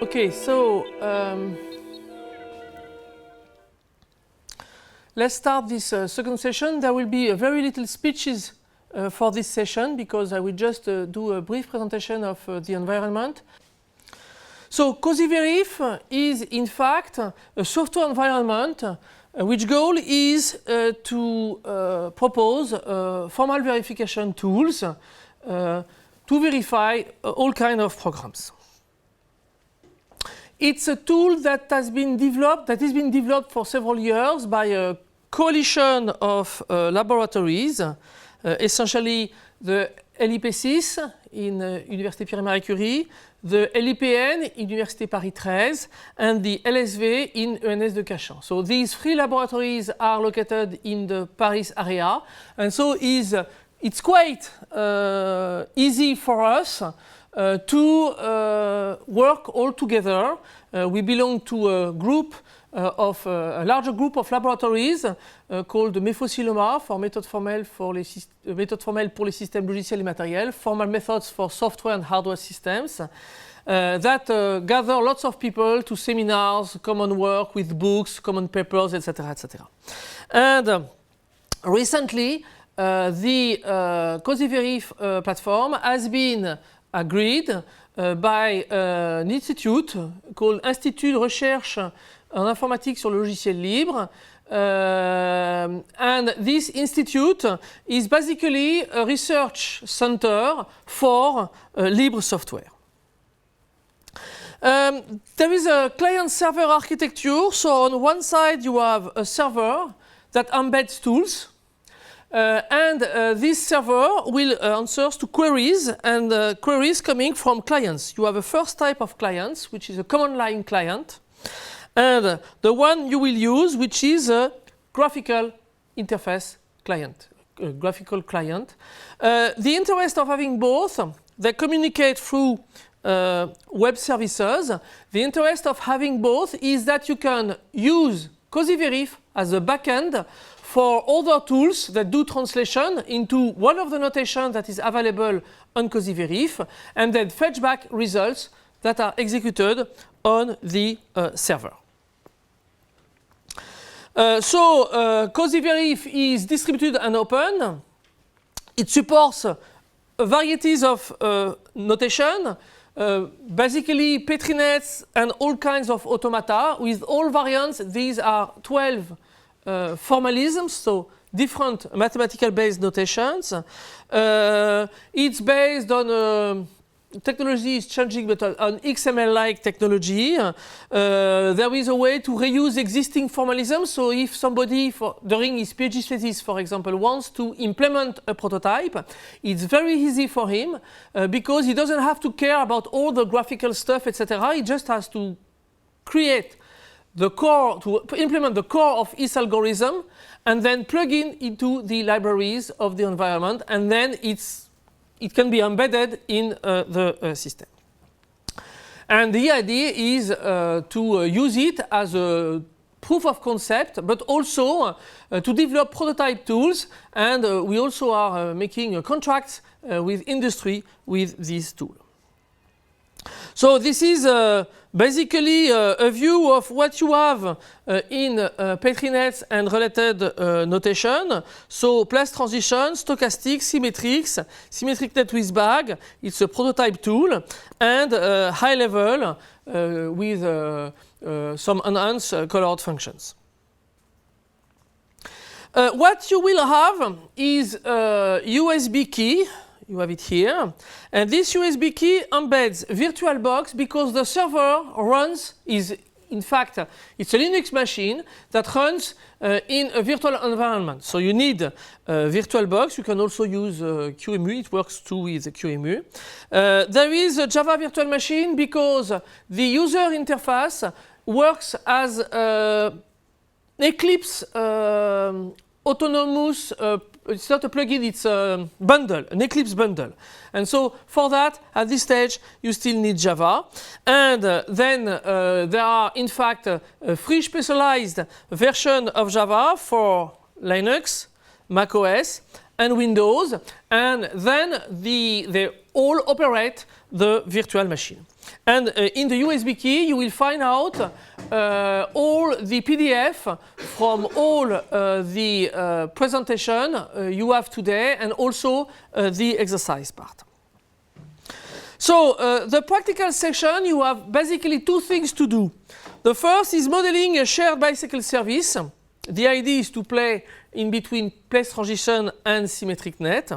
Okay, so let's start this second session. There will be very little speeches for this session because I will just do a brief presentation of the environment. So COSI-VERIF is in fact a software environment which goal is to propose formal verification tools to verify all kinds of programs. It's a tool that has been developed for several years by a coalition of laboratories, essentially the LIPSIS in Université Pierre-Marie Curie, the LIPN in Université Paris 13, and the LSV in ENS de Cachan. So these three laboratories are located in the Paris area, and so it's quite easy for us to work all together. We belong to a group a larger group of laboratories called MEFOSYLOMA for méthode formelle pour les systèmes logiciels et matériels, formal methods for software and hardware systems, that gather lots of people to seminars, common work with books, common papers, etc., etc. And recently, the COSI-VERIF platform has been agreed by an institute called Institut de Recherche en Informatique sur le Logiciel Libre. And this institute is basically a research center for Libre software. There is a client-server architecture. So on one side you have a server that embeds tools. And this server will answer to queries and queries coming from clients. You have a first type of clients, which is a command line client, and the one you will use, which is a graphical interface client, graphical client. The interest of having both, they communicate through web services. The interest of having both is that you can use COSI-VERIF as a backend for other tools that do translation into one of the notations that is available on COSI-VERIF and then fetch back results that are executed on the server. COSI-VERIF is distributed and open. It supports varieties of notation, basically Petri-nets and all kinds of automata. With all variants, these are 12 formalisms, so different mathematical-based notations. It's based on technology is changing, but on XML-like technology. There is a way to reuse existing formalisms. So if somebody, during his PhD thesis, for example, wants to implement a prototype, it's very easy for him because he doesn't have to care about all the graphical stuff, etc. He just has to create the core, to implement the core of his algorithm and then plug in into the libraries of the environment, and then it can be embedded in the system. And the idea is to use it as a proof of concept, but also to develop prototype tools, and we also are making contracts with industry with this tool. So this is basically a view of what you have in Petri-nets and related notation. So place transition, stochastic, symmetrics, symmetric net with bag. It's a prototype tool, and high level with some enhanced colored functions. What you will have is a USB key. You have it here. And this USB key embeds VirtualBox because the server in fact, it's a Linux machine that runs in a virtual environment. So you need VirtualBox. You can also use QEMU. It works too with QEMU. There is a Java virtual machine because the user interface works as Eclipse autonomous. It's not a plugin, it's a bundle, an Eclipse bundle. And so for that, at this stage, you still need Java. And then there are, in fact, a free specialized version of Java for Linux, macOS, and Windows. And then they all operate the virtual machine. And in the USB key, you will find out all the PDF from all the presentation you have today, and also the exercise part. So the practical section, you have basically two things to do. The first is modeling a shared bicycle service. The idea is to play in between place transition and symmetric net.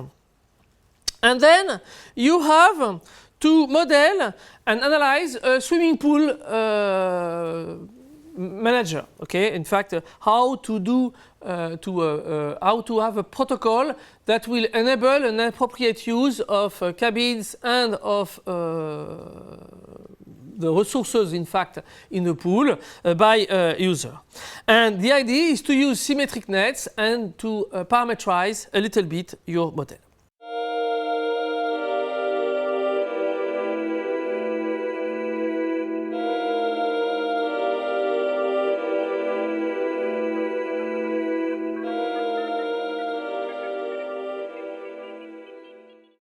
And then you have to model and analyze a swimming pool manager. Okay, in fact, how to do how to have a protocol that will enable an appropriate use of cabins and of the resources, in fact, in the pool by user. And the idea is to use symmetric nets and to parameterize a little bit your model.